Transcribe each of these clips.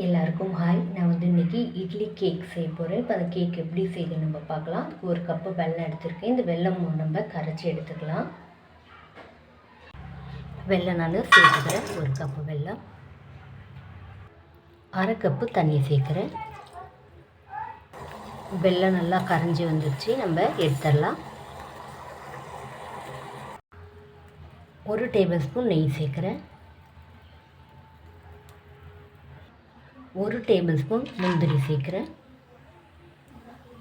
எல்லாருக்கும் ஹாய். நான் இன்றைக்கி இட்லி கேக் செய்ய போகிறேன். இப்போ அந்த கேக் எப்படி செய்யுதுன்னு நம்ம பார்க்கலாம். அதுக்கு ஒரு கப்பு வெல்லம் எடுத்துருக்கேன். இந்த வெல்லம் நம்ம கரைச்சி எடுத்துக்கலாம். வெல்லம் நான் சேர்த்துக்கிறேன். ஒரு கப்பு வெல்லம், அரை கப்பு தண்ணி சேர்க்குறேன். வெல்லம் நல்லா கரைஞ்சி வந்துடுச்சு, நம்ம எடுத்துடலாம். 1 டேபிள் ஸ்பூன் நெய் சேர்க்குறேன். 1 டேபிள் ஸ்பூன் முந்திரி சேர்க்குறேன்.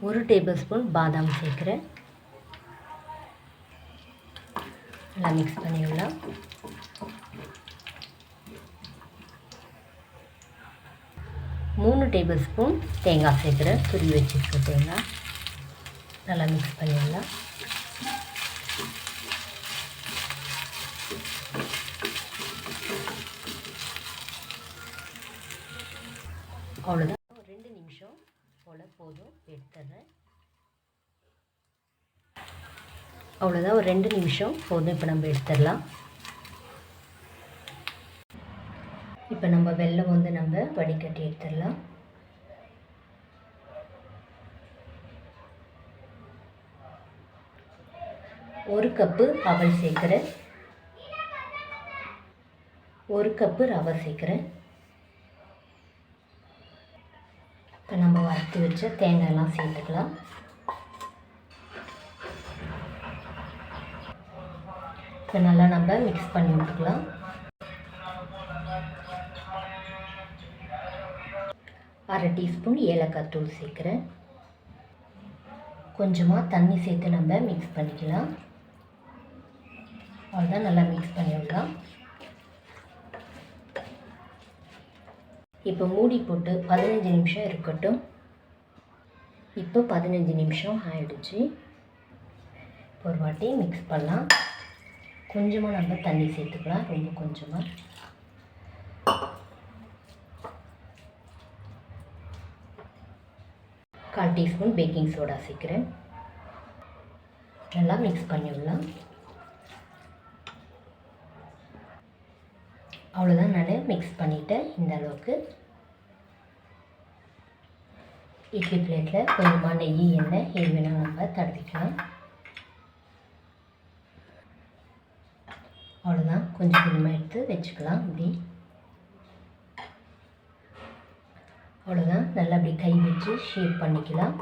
1 டேபிள் ஸ்பூன் பாதாம் சேர்க்குறேன். நல்லா மிக்ஸ் பண்ணிடலாம். மூணு டேபிள் ஸ்பூன் தேங்காய் சேர்க்குறேன். துருவி வச்சுருக்க தேங்காய் நல்லா மிக்ஸ் பண்ணிடலாம். அவ்வளோதான். 2 நிமிஷம் போல் போதும், எடுத்துடுறேன். அவ்வளோதான், ஒரு 2 நிமிஷம் போதும். இப்போ நம்ம எடுத்துடலாம். இப்போ நம்ம வெல்லம் நம்ம வடிகட்டி எடுத்துடலாம். ஒரு கப்பு அவல் சேர்க்குறேன். 1 கப்பு ரவை சேர்க்குறேன். இப்போ நம்ம வறுத்து வச்ச தேங்காயெல்லாம் சேர்த்துக்கலாம். இப்போ நல்லா நம்ம மிக்ஸ் பண்ணி விட்டுக்கலாம். அரை டீஸ்பூன் ஏலக்காய் தூள் சேர்க்குறேன். கொஞ்சமாக தண்ணி சேர்த்து நம்ம மிக்ஸ் பண்ணிக்கலாம். அவ்வளோதான், நல்லா மிக்ஸ் பண்ணி விடலாம். இப்போ மூடி போட்டு 15 நிமிஷம் இருக்கட்டும். இப்போ 15 நிமிஷம் ஆயிடுச்சு. ஒரு வாட்டி மிக்ஸ் பண்ணலாம். கொஞ்சமாக நம்ம தண்ணி சேர்த்துக்கலாம், ரொம்ப கொஞ்சமாக. கால் டீஸ்பூன் பேக்கிங் சோடா சேர்க்குறேன். நல்லா மிக்ஸ் பண்ணிவிடலாம். அவ்வளோதான், நான் மிக்ஸ் பண்ணிவிட்டேன். இந்த அளவுக்கு இட்லி பிளேட்டில் கொஞ்சமாக நெய், எண்ணெய் எது வேணால் நம்ம தடவிக்கலாம். அவ்வளோதான், கொஞ்சம் கொஞ்சமாக எடுத்து வச்சுக்கலாம். இப்படி அவ்வளோதான், நல்லா அப்படி கை வச்சு ஷேப் பண்ணிக்கலாம்.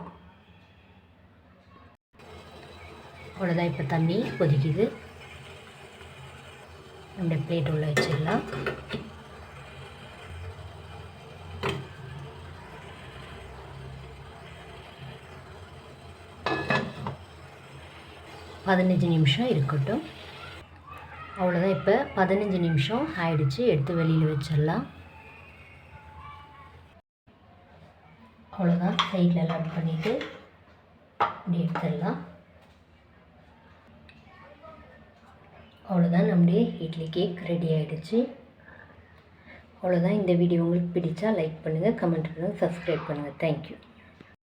அவ்வளோதான், இப்போ தண்ணி கொதிக்குது. நம்ம பிளேட் உள்ள வச்சிடலாம். பதினஞ்சு நிமிஷம் இருக்கட்டும். அவ்வளோதான், இப்போ 15 நிமிஷம் ஆயிடுச்சு. எடுத்து வெளியில் வச்சிடலாம். அவ்வளோதான், சைடில் எல்லாம் பண்ணிவிட்டு இப்படி எடுத்துடலாம். அவ்வளோதான், நம்முடைய இட்லி கேக் ரெடி ஆகிடுச்சு. அவ்வளோதான். இந்த வீடியோ உங்களுக்கு பிடிச்சா லைக் பண்ணுங்கள், கமெண்ட் பண்ணுங்கள், சப்ஸ்கிரைப் பண்ணுங்கள். தேங்க்யூ.